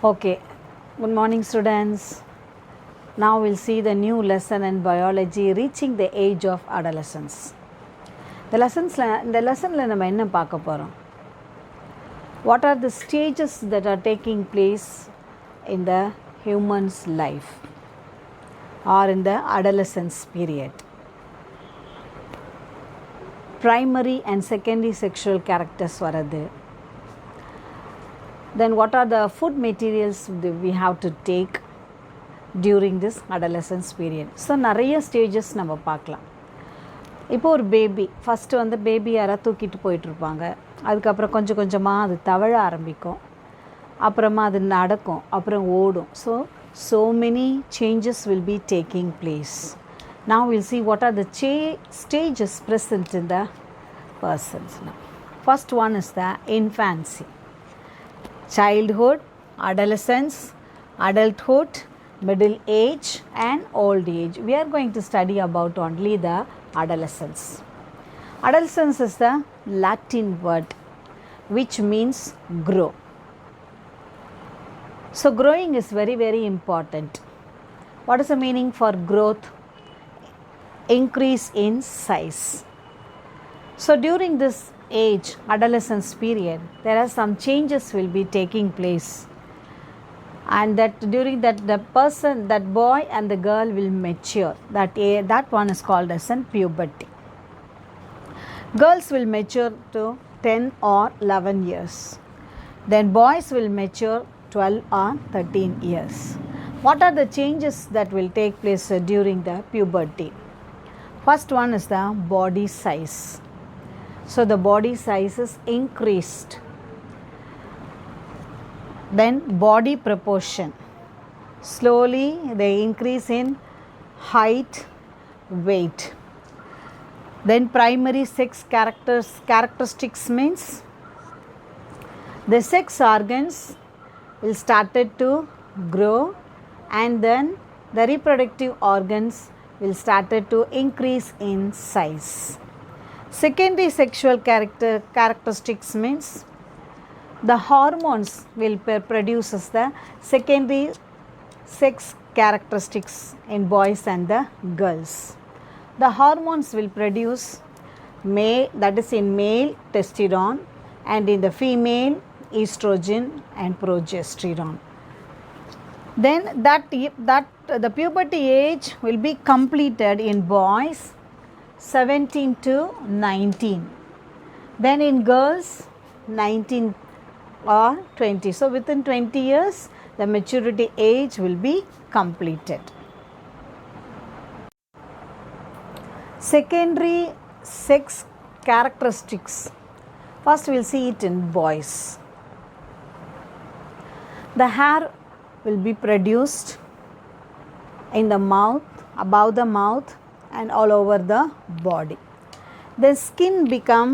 Okay, good morning, students. Now we'll see the new lesson in biology, reaching the age of adolescence. The lesson நம்ம என்ன பார்க்க போகிறோம்? What are the stages that are taking place in the human's life or in the adolescence period? Primary and secondary sexual characters வரது. Then what are the food materials that we have to take during this adolescence period? So நிறைய stages நம்ம பார்க்கலாம். இப்போ ஒரு baby first வந்து baby யாராவது தூக்கிட்டு போயிட்டுருப்பாங்க. அதுக்கப்புறம் கொஞ்சம் கொஞ்சமாக அது தவழ ஆரம்பிக்கும், அப்புறமா அது நடக்கும், அப்புறம் ஓடும். So many changes will be taking place. Now we'll see what are the stages present in the persons. First one is the infancy, childhood, adolescence, adulthood, middle age and old age. We are going to study about only the adolescence. Adolescence is the Latin word which means grow. So growing is very, very important. What is the meaning for growth? Increase in size. So during this age, adolescence period, there are some changes will be taking place, and that during that the person, that boy and the girl will mature. That one is called as an puberty. Girls will mature to 10 or 11 years. Then boys will mature 12 or 13 years. What are the changes that will take place during the puberty? First one is the body size. So the body size is increased. Then body proportion. Slowly they increase in height, weight. Then primary sex characteristics means the sex organs will started to grow, and then the reproductive organs will started to increase in size. Secondary sexual characteristics means the hormones will produce the secondary sex characteristics in boys and the girls. The hormones will produce that is in male testosterone, and in the female estrogen and progesterone. Then that the puberty age will be completed in boys 17 to 19. Then in girls 19 or 20. So within 20 years the maturity age will be completed. Secondary sex characteristics. First we will see it in boys. The hair will be produced in the mouth, above the mouth and all over the body. The skin become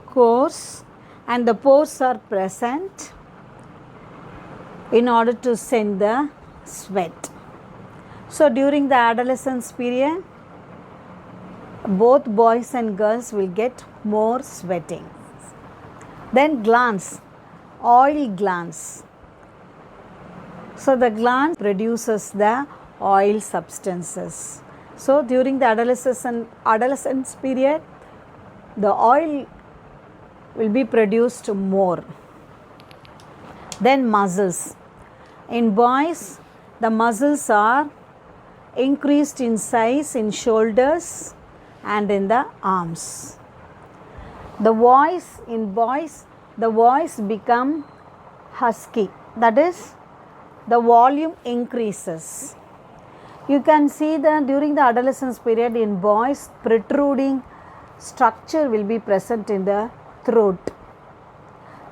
coarse and the pores are present in order to send the sweat. So during the adolescence period, both boys and girls will get more sweating. Then glands, oil glands. So the gland produces the oil substances. So during the adolescence period, the oil will be produced more. Then muscles. In boys, the muscles are increased in size in shoulders and in the arms. In boys, the voice become husky. That is, the volume increases. You can see that during the adolescence period in boys, protruding structure will be present in the throat.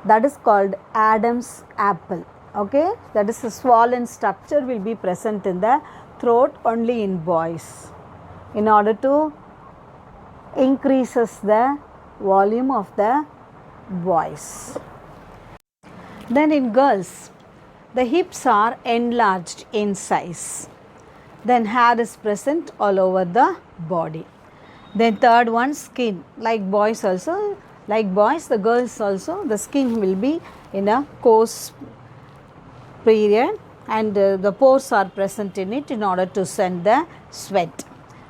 That is called Adam's apple. Okay, that is a swollen structure will be present in the throat only in boys, in order to increases the volume of the voice. Then in girls, the hips are enlarged in size. Then hair is present all over the body. Then third one, skin. Like boys also, like boys, the girls also, the skin will be in a coarse period, and the pores are present in it in order to send the sweat.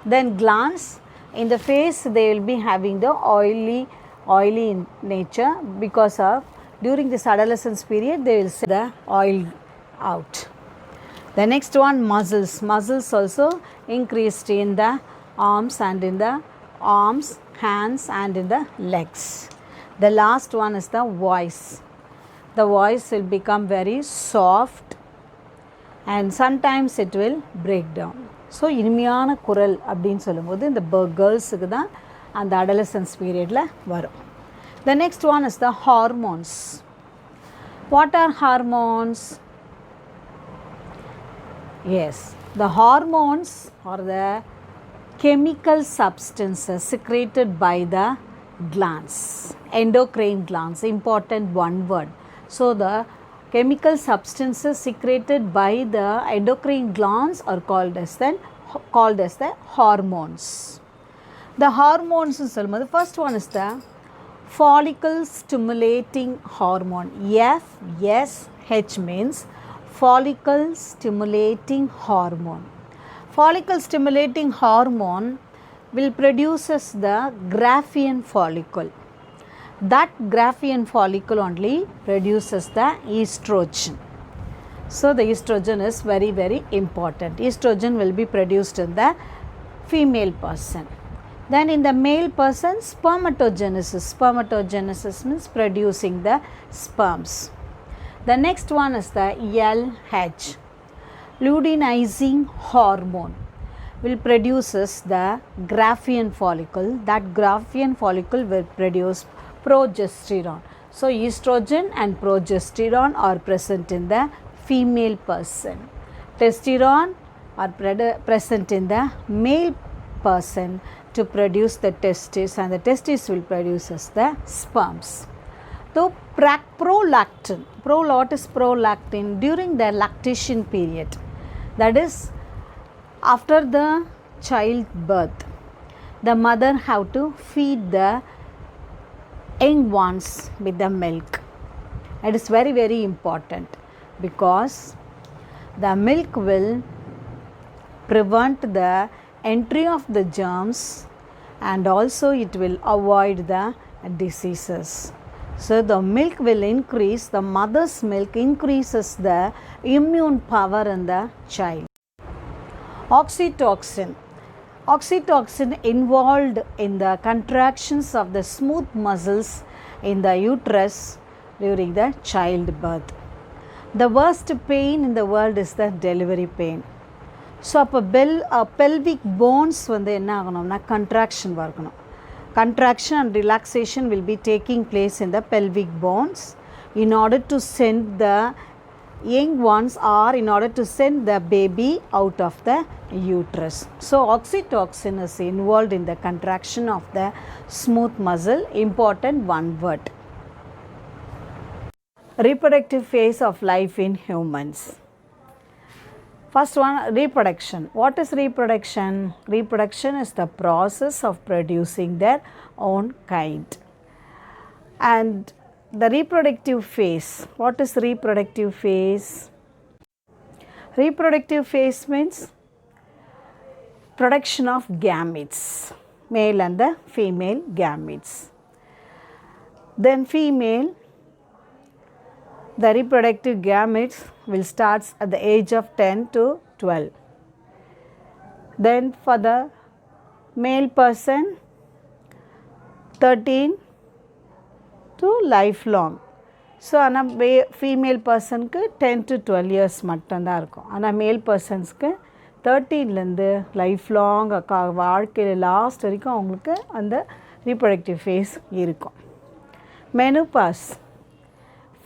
Then glands, in the face they will be having the oily in nature, because of during this adolescence period they will send the oil out. The next one, muscles. Muscles also increased in the arms, hands and in the legs. The last one is the voice. The voice will become very soft and sometimes it will break down. So இனிமையான குரல் அப்படின்னு சொல்லும்போது இந்த கேர்ள்ஸுக்கு தான் அந்த adolescence பீரியடில் வரும். The next one is the hormones. What are hormones? Yes, the hormones are the chemical substances secreted by the glands, endocrine glands, important one word. So the chemical substances secreted by the endocrine glands are called as the hormones. The hormones is the first one is the follicle stimulating hormone. FSH means follicle stimulating hormone. Follicle stimulating hormone will produces the Graafian follicle. That Graafian follicle only produces the estrogen. So the estrogen is very, very important. Estrogen will be produced in the female person. Then in the male person, spermatogenesis. Spermatogenesis means producing the sperms. The next one is the LH, luteinizing hormone, will produces the Graafian follicle. That Graafian follicle will produce progesterone. So estrogen and progesterone are present in the female person. Testosterone are present in the male person to produce the testes, and the testes will produce as the sperms. So prolactin. What is prolactin? During the lactation period, that is after the childbirth, the mother have to feed the young ones with the milk. It is very, very important because the milk will prevent the entry of the germs and also it will avoid the diseases. So the milk will increase, the mother's milk increases the immune power in the child. Oxytocin. Oxytocin involved in the contractions of the smooth muscles in the uterus during the childbirth. The worst pain in the world is the delivery pain. So அப்போ pelvic bones வந்து என்ன ஆகணும்னா contraction வரணும். Contraction and relaxation will be taking place in the pelvic bones in order to send the young ones or in order to send the baby out of the uterus. So oxytocin is involved in the contraction of the smooth muscle. Important one word. Reproductive phase of life in humans. First one, reproduction. What is reproduction? Reproduction is the process of producing their own kind. And the reproductive phase. What is reproductive phase? Reproductive phase means production of gametes, male and the female gametes. Then female, the reproductive gametes will start at the age of 10 to 12. Then for the male person, 13 to lifelong. So ஆனால் female personக்கு 10 to 12 years மட்டும்தான் இருக்கும். ஆனால் male personsக்கு 13லேருந்து lifelong வாழ்க்கையில் last வரைக்கும் அவங்களுக்கு அந்த reproductive phase இருக்கும். Menopause.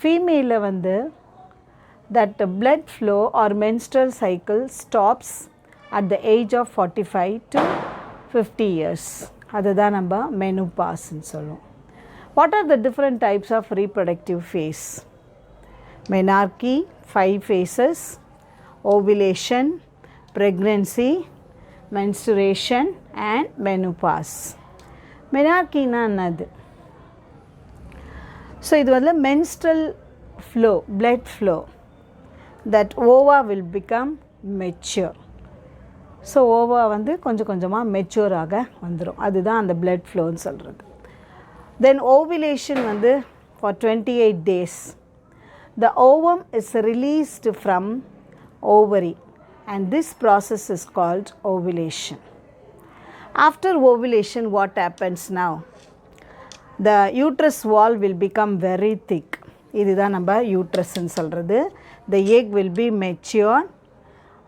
ஃபீமேலில் வந்து that blood flow or menstrual cycle stops at the age of 45 to 50 years. அதுதான் நம்ம மெனோபாஸ்ன்னு சொல்லுவோம். What are the different types of reproductive phase? Menarche, 5 phases, ovulation, pregnancy, menstruation and menopause. Menarche na என்னது? So இது வந்து menstrual flow, blood flow. that ova will become mature. So ova வந்து கொஞ்சம் கொஞ்சமாக மெச்சூராக வந்துடும். அதுதான் அந்த பிளட் ஃப்ளோன்னு சொல்கிறது. தென் ஓவிலேஷன் வந்து for 28 days. The ovum is released from ovary and this process is called ovulation. After ovulation, what happens now? The uterus wall will become very thick. இதுதான் நம்ம யூட்ரஸ்ன்னு சொல்கிறது. The egg will be mature.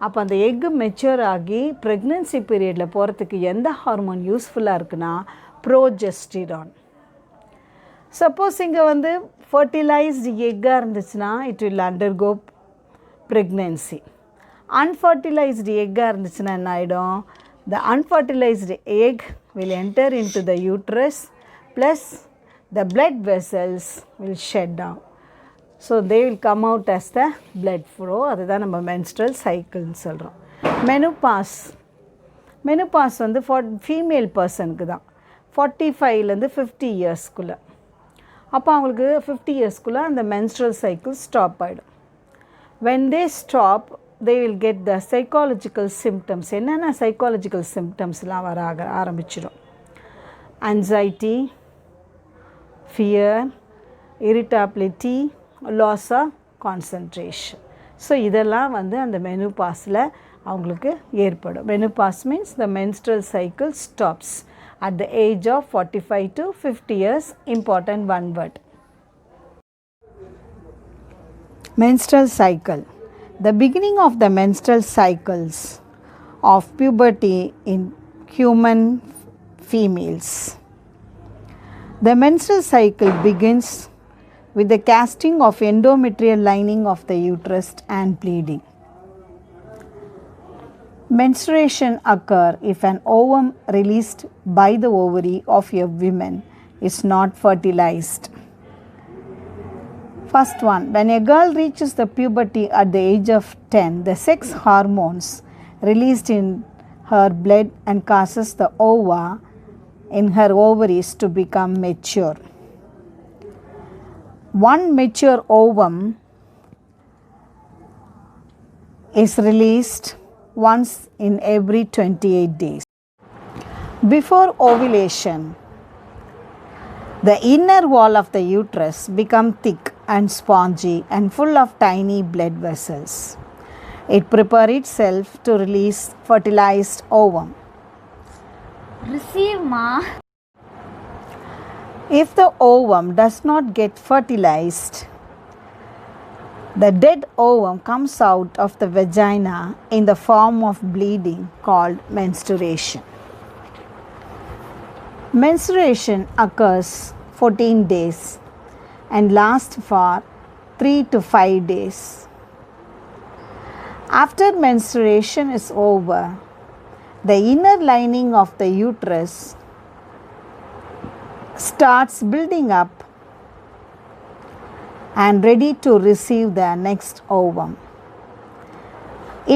அப்போ அந்த egg mature ஆகி pregnancy பீரியடில் போகிறதுக்கு எந்த hormone யூஸ்ஃபுல்லாக இருக்குன்னா ப்ரோஜெஸ்டிரான். சப்போஸ் இங்கே வந்து ஃபர்டிலைஸ்டு எக்காக இருந்துச்சுன்னா it will undergo pregnancy. Unfertilised எக்காக இருந்துச்சுன்னா என்ன ஆகிடும்? The unfertilised egg will enter into the uterus plus the blood vessels will shut down. So they will come out as the blood flow. அதுதான் நம்ம மென்ஸ்ட்ரல் சைக்கிள்னு சொல்கிறோம். மெனுபாஸ் வந்து ஃபீமேல் பர்சனுக்கு தான் 45லேருந்து 50 இயர்ஸ்க்குள்ளே. அப்போ அவங்களுக்கு 50 இயர்ஸ்க்குள்ளே அந்த மென்ஸ்ட்ரல் சைக்கிள் ஸ்டாப் ஆகிடும். when they stop they will get the psychological symptoms. என்னென்ன சைக்காலஜிக்கல் சிம்டம்ஸ்லாம் வர ஆரம்பிச்சிடும்? anxiety, fear, irritability, loss of concentration. So இதெல்லாம் வந்து அந்த மெனுபாஸில் அவங்களுக்கு ஏற்படும். மெனுபாஸ் means the menstrual cycle stops at the age of 45 to 50 years. Important one word. Menstrual cycle. The beginning of the menstrual cycles of puberty in human females. The menstrual cycle begins with the casting of endometrial lining of the uterus and bleeding. Menstruation occur if an ovum released by the ovary of a woman is not fertilized. First one, when a girl reaches the puberty at the age of 10, the sex hormones released in her blood and causes the ova in her ovaries to become mature. One mature ovum is released once in every 28 days. Before ovulation, the inner wall of the uterus becomes thick and spongy and full of tiny blood vessels. It prepares itself to release fertilized ovum. Receive, ma. If the ovum does not get fertilized, the dead ovum comes out of the vagina in the form of bleeding called menstruation. Menstruation occurs 14 days and lasts for 3 to 5 days. After menstruation is over, the inner lining of the uterus starts building up and ready to receive the next ovum.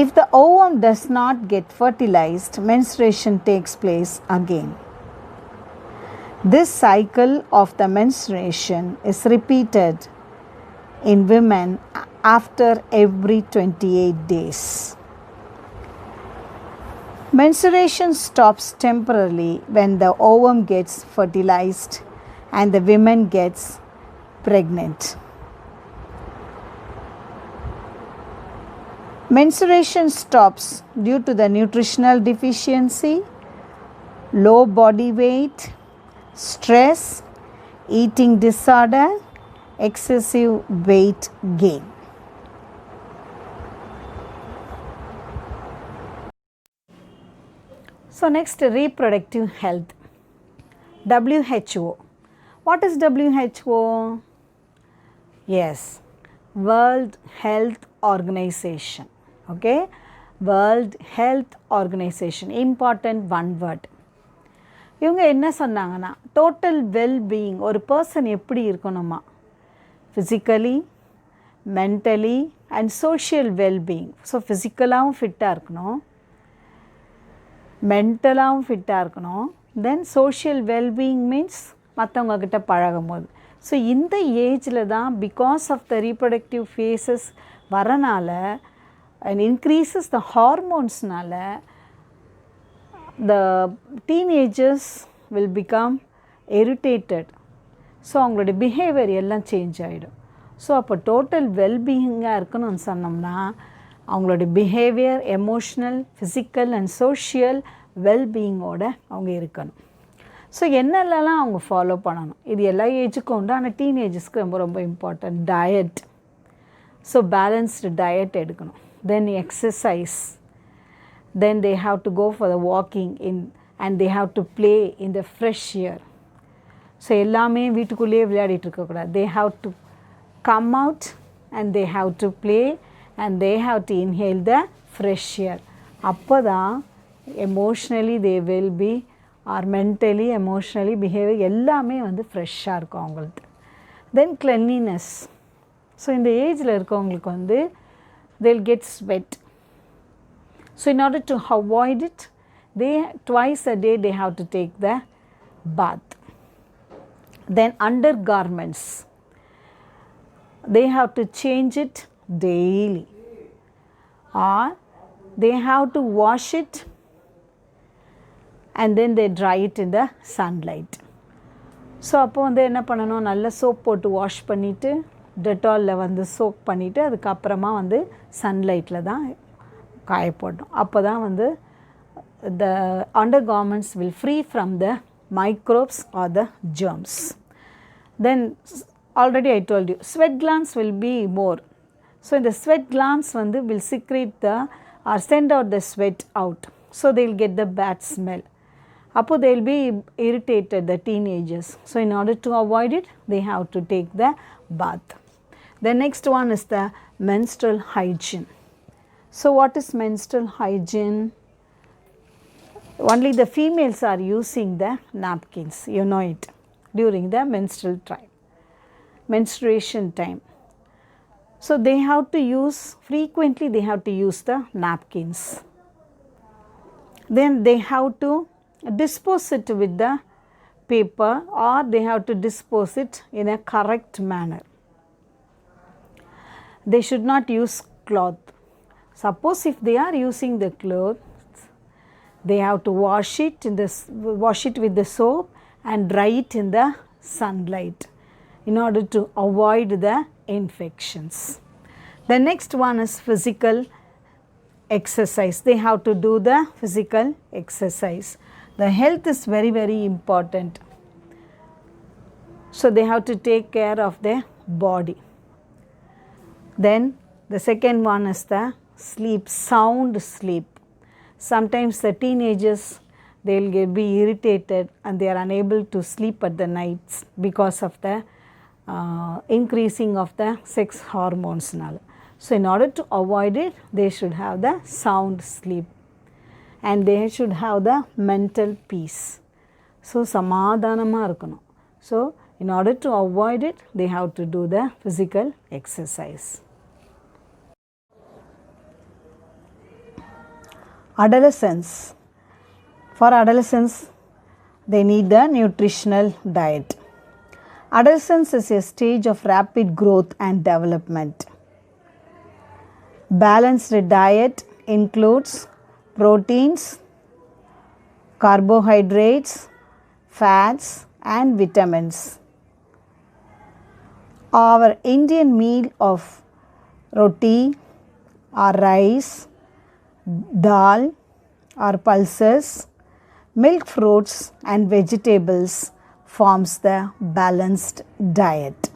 If the ovum does not get fertilized, menstruation takes place again. This cycle of the menstruation is repeated in women after every 28 days. Menstruation stops temporarily when the ovum gets fertilized and the woman gets pregnant. Menstruation stops due to the nutritional deficiency, low body weight, stress, eating disorder, excessive weight gain. So next, reproductive health. WHO. What is WHO? Yes, World Health Organization. Okay, World Health Organization. Important one word. இவங்க என்ன சொன்னாங்கன்னா, total wellbeing, ஒரு person எப்படி இருக்கணுமா, physically, mentally and social wellbeing. So ஃபிசிக்கலாகவும் ஃபிட்டாக இருக்கணும், மென்டலாகவும் ஃபிட்டாக இருக்கணும். தென் சோஷியல் வெல்பீயிங் மீன்ஸ் மற்றவங்கக்கிட்ட பழகும் போது. ஸோ இந்த ஏஜில் தான் because of the reproductive phases வரனால and increases the hormonesனால the teenagers will become irritated. So அவங்களோட பிஹேவியர் எல்லாம் சேஞ்ச் ஆகிடும். ஸோ அப்போ டோட்டல் வெல்பீயிங்காக இருக்கணும்னு சொன்னோம்னா அவங்களோட behaviour, emotional, physical and social வெல்பீயிங்கோட அவங்க இருக்கணும். ஸோ என்னெல்லாம் அவங்க ஃபாலோ பண்ணணும், இது எல்லா ஏஜுக்கும் உண்டு. ஆனால் டீனேஜஸ்க்கு ரொம்ப ரொம்ப important diet. So balanced diet எடுக்கணும். Then exercise. Then they have to go for the walking in and they have to play in the fresh air. So எல்லாமே வீட்டுக்குள்ளேயே விளையாடிட்டு இருக்கக்கூடாது. They have to come out and they have to play and they have to inhale the fresh air. அப்போ தான் emotionally they will be or mentally, emotionally behavior எல்லாமே வந்து ஃப்ரெஷ்ஷாக இருக்கும் அவங்களுக்கு. Then cleanliness. ஸோ இந்த ஏஜில் இருக்கவங்களுக்கு வந்து they'll get sweat. So in order to avoid it, twice a day they have to take the bath. Then undergarments, they have to change it daily or they have to wash it and then they dry it in the sunlight. So அப்போ வந்து என்ன பண்ணணும், நல்ல soap போட்டு wash பண்ணிவிட்டு டெட்டாலில் வந்து soap பண்ணிவிட்டு அதுக்கப்புறமா வந்து சன்லைட்டில் தான் காய போடணும். அப்போ தான் வந்து the undergarments will free from the microbes or the germs. Then already I told you sweat glands will be more. So in the sweat glands வந்து will secrete the or send out the sweat out. So they will get the bad smell. அப்போ they will be irritated, the teenagers. So in order to avoid it, they have to take the bath. The next one is the menstrual hygiene. So what is menstrual hygiene? Only the females are using the napkins, you know it, during the menstrual time, menstruation time. So they have to use, frequently they have to use the napkins. Then they have to dispose it with the paper or they have to dispose it in a correct manner. They should not use cloth. Suppose if they are using the clothes, they have to wash it with the soap and dry it in the sunlight in order to avoid the infections. The next one is physical exercise. They have to do the physical exercise. The health is very, very important. So they have to take care of their body. Then the second one is the sleep, sound sleep. Sometimes the teenagers, they will be irritated and they are unable to sleep at the nights because of the increasing of the sex hormones. So in order to avoid it, they should have the sound sleep and they should have the mental peace. So samadhanama irukanum. So in order to avoid it, they have to do the physical exercise. Adolescence. For adolescents, they need the nutritional diet. Adolescence is a stage of rapid growth and development. Balanced diet includes proteins, carbohydrates, fats and vitamins. Our Indian meal of roti or rice, dal or pulses, milk, fruits and vegetables forms the balanced diet.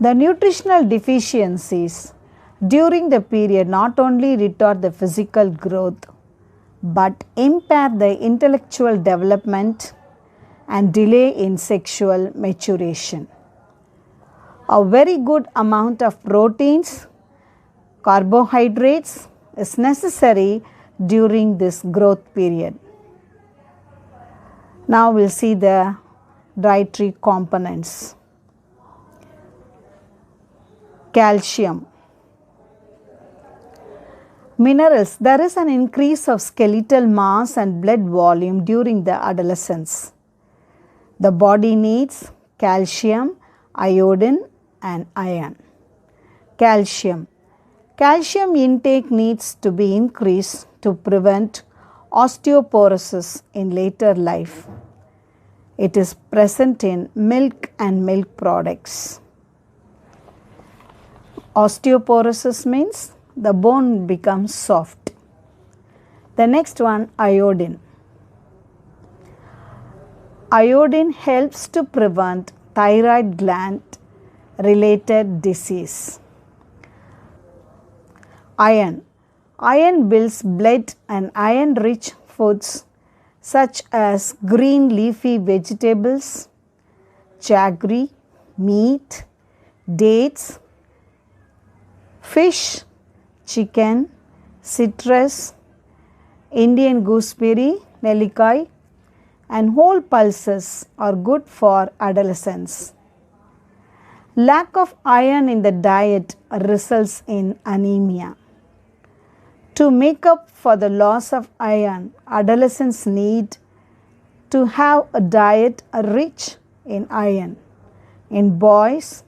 The nutritional deficiencies during the period not only retard the physical growth but impair the intellectual development and delay in sexual maturation. A very good amount of proteins, carbohydrates is necessary during this growth period. Now we'll see the dietary components. Calcium. Minerals. There is an increase of skeletal mass and blood volume during the adolescence. The body needs calcium, iodine and iron. Calcium. Calcium intake needs to be increased to prevent osteoporosis in later life. It is present in milk and milk products. Osteoporosis means the bone becomes soft. The next one, iodine. Iodine helps to prevent thyroid gland related disease. Iron. Iron builds blood and iron rich foods such as green leafy vegetables, jaggery, meat, dates, fish, chicken, citrus, Indian gooseberry, nellikai and whole pulses are good for adolescents. Lack of iron in the diet results in anemia. To make up for the loss of iron, adolescents need to have a diet rich in iron. In boys,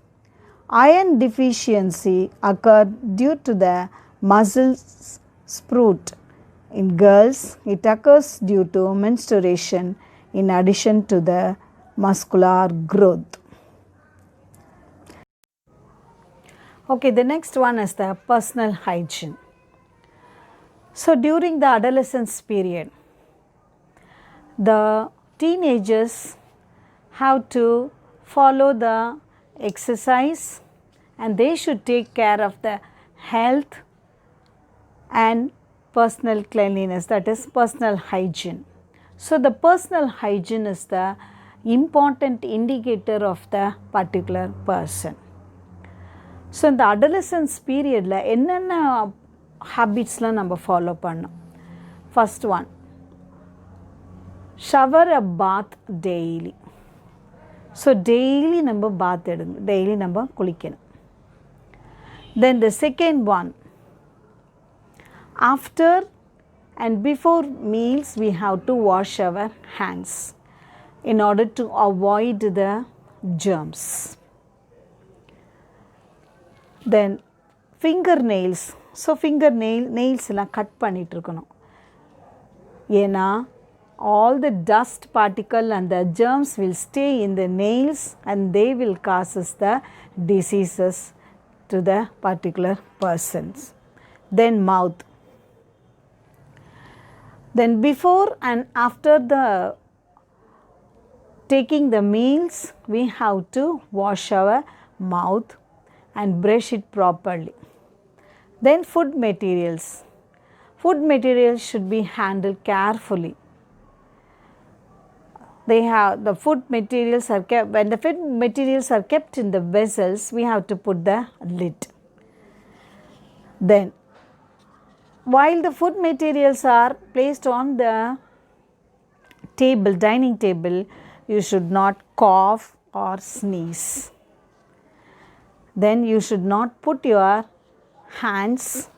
iron deficiency occurs due to the muscle sprout. In girls, it occurs due to menstruation in addition to the muscular growth. Okay, the next one is the personal hygiene. So during the adolescence period, the teenagers have to follow the exercise and they should take care of the health and personal cleanliness, that is personal hygiene. So the personal hygiene is the important indicator of the particular person. So in the adolescence period la என்னென்ன habitsலாம் நம்ம follow பண்ணோம். First one, shower a bath daily. So daily நம்ம bath எடுங்க, daily நம்ம குளிக்கணும். Then the second one, after and before meals we have to wash our hands in order to avoid the germs. Then fingernails. So nails எல்லாம் cut பண்ணிட்டு இருக்கணும். ஏன்னா all the dust particle and the germs will stay in the nails and they will causes the diseases to the particular persons. Then mouth. Then before and after the taking the meals we have to wash our mouth and brush it properly. Then food materials. Food materials should be handled carefully. They have the food materials are kept, when the food materials are kept in the vessels we have to put the lid. Then while the food materials are placed on the table, dining table, you should not cough or sneeze. Then you should not put your hands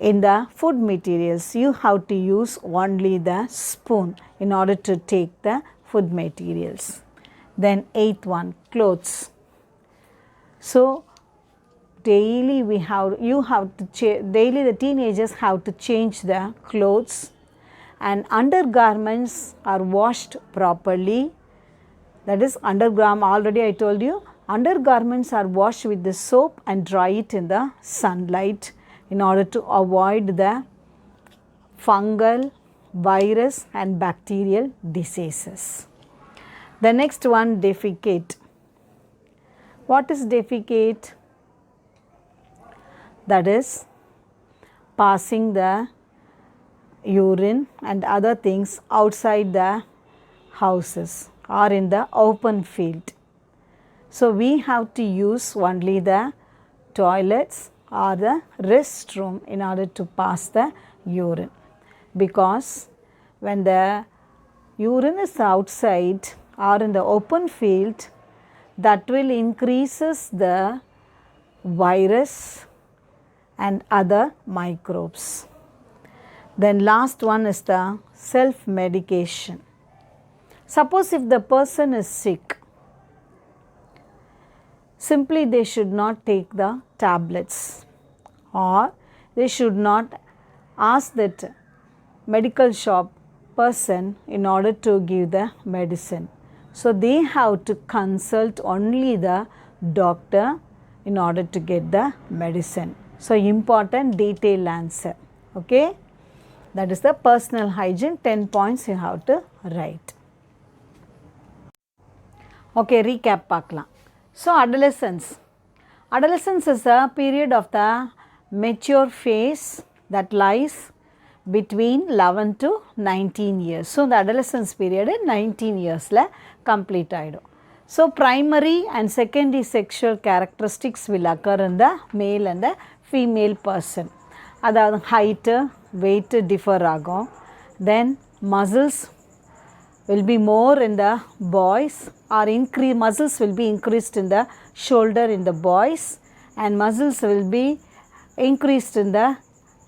in the food materials. You have to use only the spoon in order to take the food materials. Then eighth one, clothes. So daily daily the teenagers have to change the clothes and undergarments are washed properly. That is undergarment, already I told you, undergarments are washed with the soap and dry it in the sunlight in order to avoid the fungal, virus and bacterial diseases. The next one, defecate. What is defecate? That is passing the urine and other things outside the houses or in the open field. So we have to use only the toilets or the restroom in order to pass the urine, because when the urine is outside or in the open field, that will increases the virus and other microbes. Then last one is the self-medication. Suppose if the person is sick, simply they should not take the tablets, or they should not ask that medical shop person in order to give the medicine. So they have to consult only the doctor in order to get the medicine. So important detailed answer. Okay, that is the personal hygiene. 10 points you have to write. Okay, recap பார்க்கலாம். So adolescence. Adolescence is a period of the mature phase that lies between 11 to 19 years. So the adolescence period 19 years la complete ஆயிடும். So primary and secondary sexual characteristics will occur in the male and the female person. அதாவது height, weight differ ஆகும். Then muscles will be more in the boys, or muscles will be increased in the shoulder in the boys, and muscles will be increased in the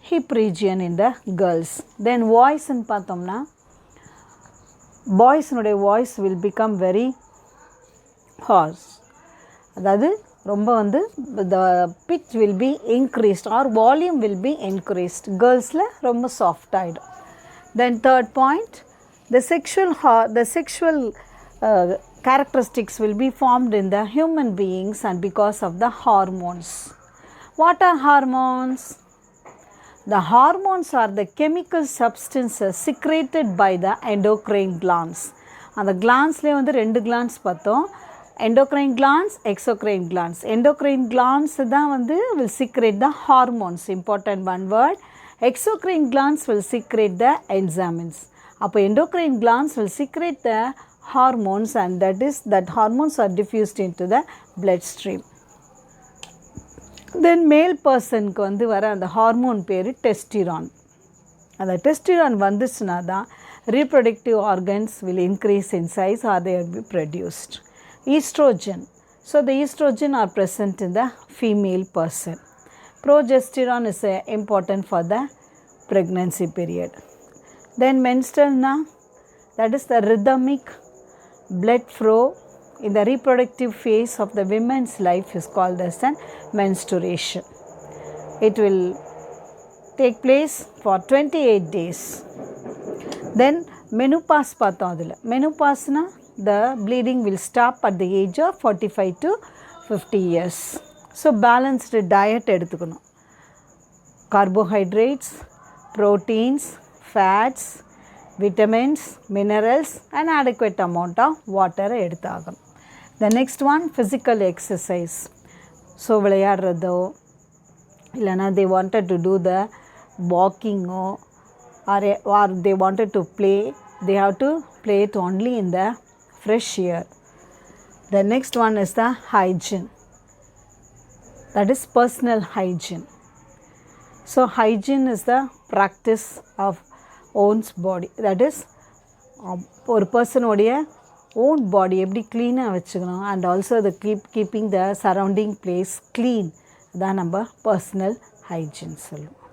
hip region in the girls. Then voice ன்னு பார்த்தோம்னா boys nude voice will become very hoarse. அதாவது ரொம்ப வந்து the pitch will be increased or volume will be increased. girlsல ரொம்ப soft ஆயிடும். Then third point, the sexual characteristics will be formed in the human beings and because of the hormones. What are hormones? The hormones are the chemical substances secreted by the endocrine glands. அந்த glandsலே வந்து ரெண்டு glands பார்த்தோம், endocrine glands, exocrine glands. Endocrine glands தான் வந்து will secrete the hormones, important one word. Exocrine glands will secrete the enzymes. அப்போ endocrine glands will secrete the hormones, and that hormones are diffused into the bloodstream. Then male personக்கு வந்து வர அந்த hormone பேர் டெஸ்டிரான். அந்த டெஸ்டிரான் வந்துச்சுன்னா தான் reproductive organs will increase in size or they will be produced. Estrogen. So the estrogen are present in the female person. Progesterone is important for the pregnancy period. Then menstrual na, that is the rhythmic blood flow in the reproductive phase of the women's life is called as an menstruation. It will take place for 28 days. Then menopause பார்த்தோம் அதில். menopause na, the bleeding will stop at the age of 45 to 50 years. So balanced diet எடுத்துக்கணும். Carbohydrates, proteins, fats, vitamins, minerals and adequate amount of water எடுத்தாகணும். The next one, physical exercise. So விளையாடுறதோ இல்லைனா they wanted to do the walking or they wanted to play, they have to play it only in the fresh air. The next one is the hygiene. That is personal hygiene. So hygiene is the practice of one's body. That is ஒரு பர்சனுடைய own body எப்படி க்ளீனாக வச்சுக்கணும், and also the keeping the surrounding place clean. தான் நம்ம personal hygiene சொல்லுவோம்.